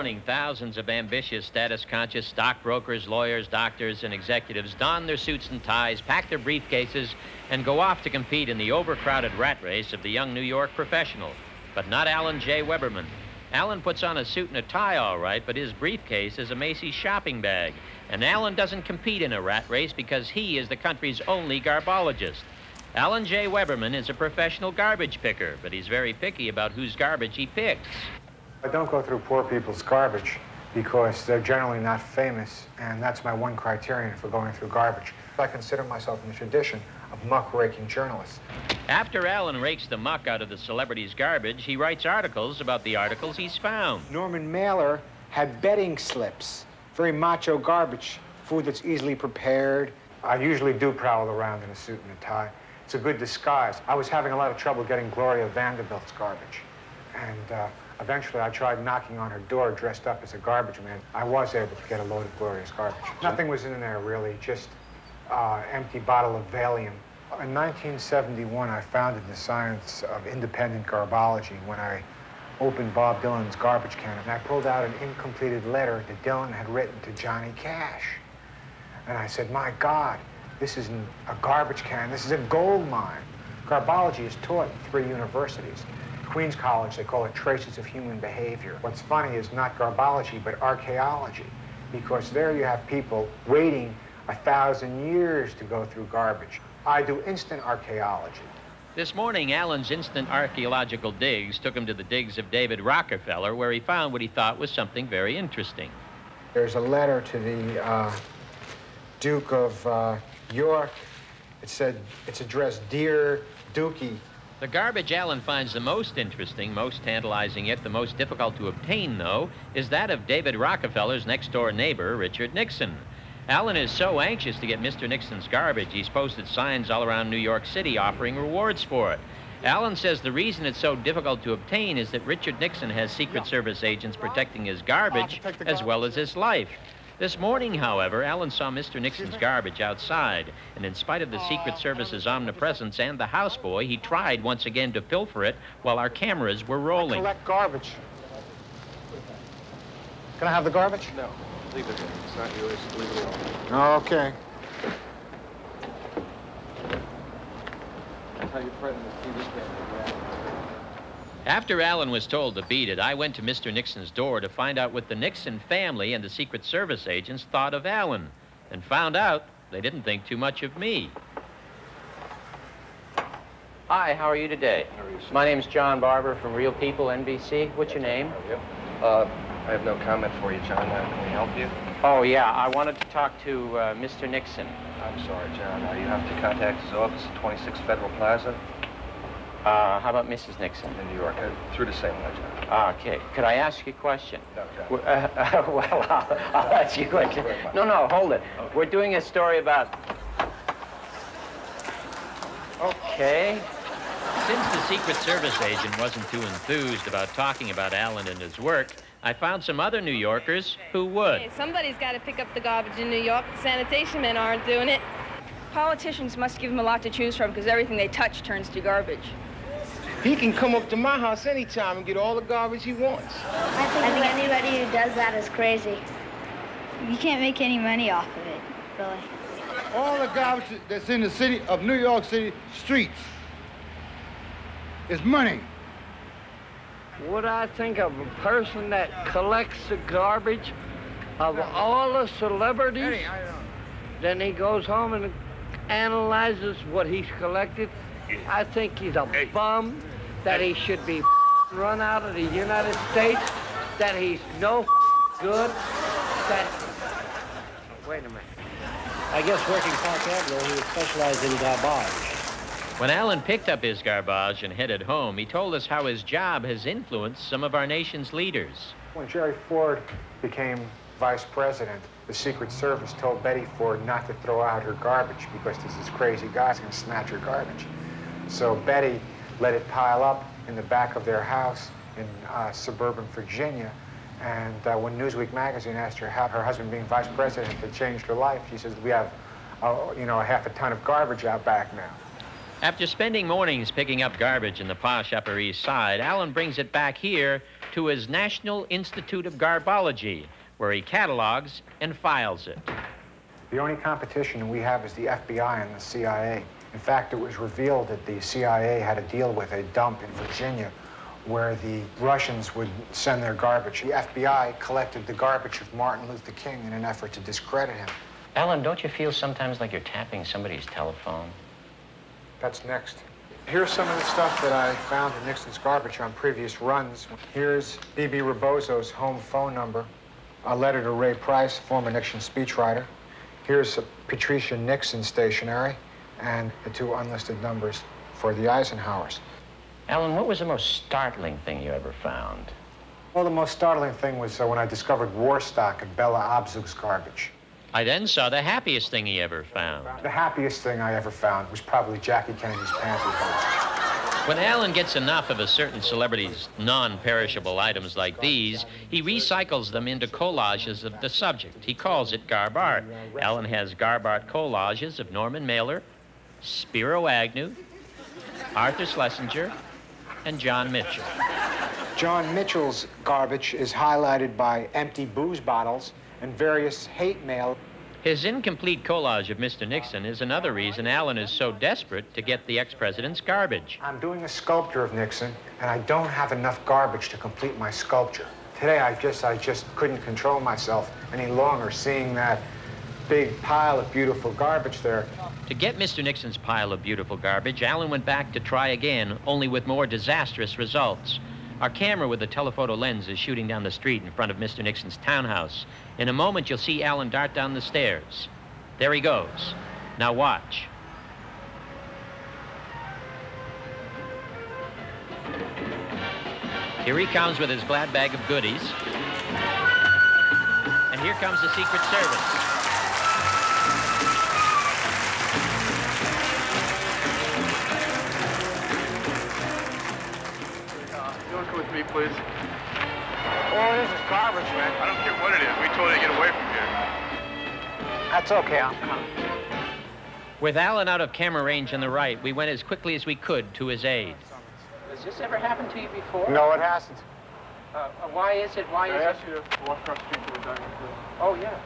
morning, thousands of ambitious, status-conscious stockbrokers, lawyers, doctors, and executives don their suits and ties, pack their briefcases, and go off to compete in the overcrowded rat race of the young New York professional. But not Alan J. Weberman. Alan puts on a suit and a tie all right, but his briefcase is a Macy's shopping bag. And Alan doesn't compete in a rat race because he is the country's only garbologist. Alan J. Weberman is a professional garbage picker, but he's very picky about whose garbage he picks. I don't go through poor people's garbage because they're generally not famous, and that's my one criterion for going through garbage. I consider myself in the tradition of muck-raking journalists. After Alan rakes the muck out of the celebrity's garbage, he writes articles about the articles he's found. Norman Mailer had betting slips, very macho garbage, food that's easily prepared. I usually do prowl around in a suit and a tie. It's a good disguise. I was having a lot of trouble getting Gloria Vanderbilt's garbage, and eventually I tried knocking on her door dressed up as a garbage man. I was able to get a load of Gloria's garbage. Nothing was in there, really, just empty bottle of Valium. In 1971, I founded the science of independent garbology when I opened Bob Dylan's garbage can, and I pulled out an incompleted letter that Dylan had written to Johnny Cash. And I said, my God, this isn't a garbage can, this is a gold mine. Garbology is taught in 3 universities. Queens College, they call it Traces of Human Behavior. What's funny is not garbology, but archaeology, because there you have people waiting 1,000 years to go through garbage. I do instant archaeology. This morning, Alan's instant archaeological digs took him to the digs of David Rockefeller, where he found what he thought was something very interesting. There's a letter to the Duke of York. It said, it's addressed, Dear Dookie. The garbage Alan finds the most interesting, most tantalizing, yet the most difficult to obtain, though, is that of David Rockefeller's next-door neighbor, Richard Nixon. Alan is so anxious to get Mr. Nixon's garbage, he's posted signs all around New York City offering rewards for it. Alan says the reason it's so difficult to obtain is that Richard Nixon has Secret Service agents protecting his garbage as well as his life. This morning, however, Alan saw Mr. Nixon's garbage outside, and in spite of the Secret Service's omnipresence and the houseboy, he tried once again to pilfer it while our cameras were rolling. I collect garbage. Can I have the garbage? No. Leave it. It's not yours. Leave it alone. Okay. That's how you threaten the TV camera. After Alan was told to beat it, I went to Mr. Nixon's door to find out what the Nixon family and the Secret Service agents thought of Alan, and found out they didn't think too much of me. Hi, how are you today? How are you, sir? My name's John Barber from Real People, NBC. What's your name? I have no comment for you, John. Can we help you? Oh, yeah, I wanted to talk to Mr. Nixon. I'm sorry, John. You have to contact his office at 26 Federal Plaza. How about Mrs. Nixon? In New York. Through the same way, John. Okay. Could I ask you a question? No, John. Well, I'll ask you a question. No, hold it. Okay. We're doing a story about... Okay. Since the Secret Service agent wasn't too enthused about talking about Alan and his work, I found some other New Yorkers who would. Hey, somebody's got to pick up the garbage in New York. The sanitation men aren't doing it. Politicians must give him a lot to choose from because everything they touch turns to garbage. He can come up to my house anytime and get all the garbage he wants. I think anybody who does that is crazy. You can't make any money off of it, really. All the garbage that's in the city of New York City streets is money. What I think of a person that collects the garbage of all the celebrities, then he goes home and analyzes what he's collected. I think he's a bum, that he should be run out of the United States, that he's no good, that... Wait a minute. I guess working Park Avenue, he would specialize in garbage. When Alan picked up his garbage and headed home, he told us how his job has influenced some of our nation's leaders. When Jerry Ford became vice president, the Secret Service told Betty Ford not to throw out her garbage because there's this crazy guy's going to snatch her garbage. So Betty let it pile up in the back of their house in suburban Virginia. And when Newsweek magazine asked her how her husband being vice president had changed her life, she says, we have, a half a ton of garbage out back now. After spending mornings picking up garbage in the posh Upper East Side, Alan brings it back here to his National Institute of Garbology, where he catalogs and files it. The only competition we have is the FBI and the CIA. In fact, it was revealed that the CIA had a deal with a dump in Virginia where the Russians would send their garbage. The FBI collected the garbage of Martin Luther King in an effort to discredit him. Alan, don't you feel sometimes like you're tapping somebody's telephone? That's next. Here's some of the stuff that I found in Nixon's garbage on previous runs. Here's B.B. Rebozo's home phone number, a letter to Ray Price, former Nixon speechwriter. Here's Patricia Nixon stationery and the 2 unlisted numbers for the Eisenhowers. Alan, what was the most startling thing you ever found? Well, the most startling thing was when I discovered war stock in Bella Abzug's garbage. I then saw the happiest thing he ever found. The happiest thing I ever found was probably Jackie Kennedy's pantyhose. When Alan gets enough of a certain celebrity's non-perishable items like these, he recycles them into collages of the subject. He calls it garb art. Alan has garb art collages of Norman Mailer, Spiro Agnew, Arthur Schlesinger, and John Mitchell. John Mitchell's garbage is highlighted by empty booze bottles and various hate mail. His incomplete collage of Mr. Nixon is another reason Alan is so desperate to get the ex-president's garbage. I'm doing a sculpture of Nixon, and I don't have enough garbage to complete my sculpture. Today, I just couldn't control myself any longer, seeing that big pile of beautiful garbage there. To get Mr. Nixon's pile of beautiful garbage, Alan went back to try again, only with more disastrous results. Our camera with the telephoto lens is shooting down the street in front of Mr. Nixon's townhouse. In a moment, you'll see Alan dart down the stairs. There he goes. Now watch. Here he comes with his glad bag of goodies. And here comes the Secret Service. With me, please. Oh, this is garbage, man. I don't care what it is. We told you to get away from here. That's okay, I'll come. With Alan out of camera range on the right, we went as quickly as we could to his aid. Has this ever happened to you before? No, it hasn't. Why is it? Why is it? I asked you to walk across the street to the dining room. Oh, yeah, sure.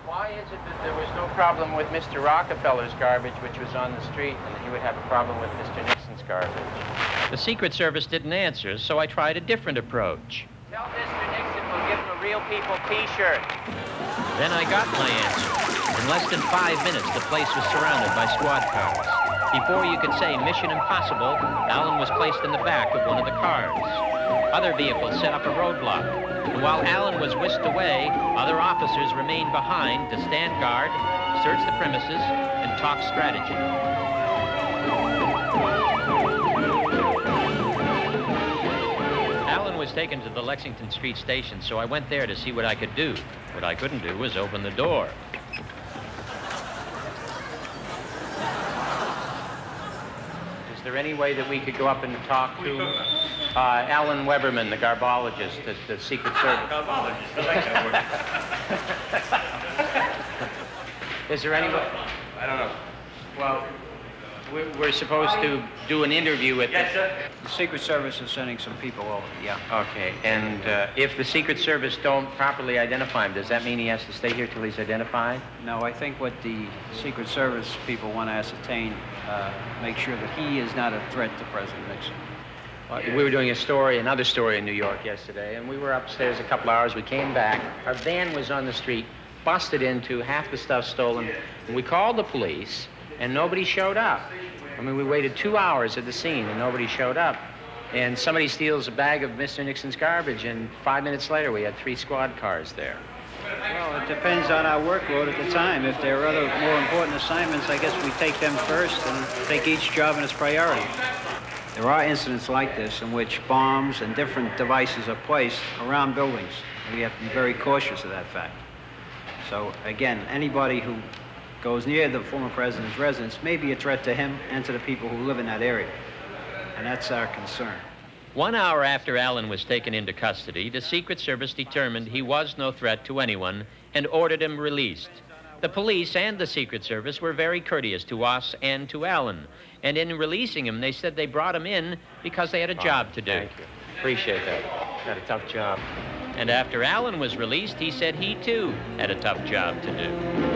Why is it that there was no problem with Mr. Rockefeller's garbage, which was on the street, and he would have a problem with Mr. Nixon's garbage? The Secret Service didn't answer, so I tried a different approach. Tell Mr. Nixon we'll give him a Real People T-shirt. Then I got my answer. In less than 5 minutes, the place was surrounded by squad cars. Before you could say mission impossible, Alan was placed in the back of one of the cars. Other vehicles set up a roadblock. And while Alan was whisked away, other officers remained behind to stand guard, search the premises, and talk strategy. Alan was taken to the Lexington Street station, so I went there to see what I could do. What I couldn't do was open the door. Is there any way that we could go up and talk to Alan Weberman, the garbologist at the Secret Service? Garbologist, I like that word. Is there any way? I don't know. Well, we're supposed to do an interview with Yes, sir. The Secret Service is sending some people over, yeah. Okay, and if the Secret Service don't properly identify him, does that mean he has to stay here till he's identified? No, I think what the Secret Service people want to ascertain, make sure that he is not a threat to President Nixon. We were doing another story in New York yesterday, and we were upstairs a couple hours. We came back. Our van was on the street, busted into, half the stuff stolen. And we called the police, and nobody showed up. I mean, we waited 2 hours at the scene, and nobody showed up. And somebody steals a bag of Mr. Nixon's garbage, and 5 minutes later, we had 3 squad cars there. Well, it depends on our workload at the time. If there are other more important assignments, I guess we take them first and take each job in its priority. There are incidents like this in which bombs and different devices are placed around buildings. We have to be very cautious of that fact. So, again, anybody who goes near the former president's residence may be a threat to him and to the people who live in that area. And that's our concern. 1 hour after Alan was taken into custody, the Secret Service determined he was no threat to anyone and ordered him released. The police and the Secret Service were very courteous to us and to Alan. And in releasing him, they said they brought him in because they had a job to do. Thank you. Appreciate that. Had a tough job. And after Alan was released, he said he, too, had a tough job to do.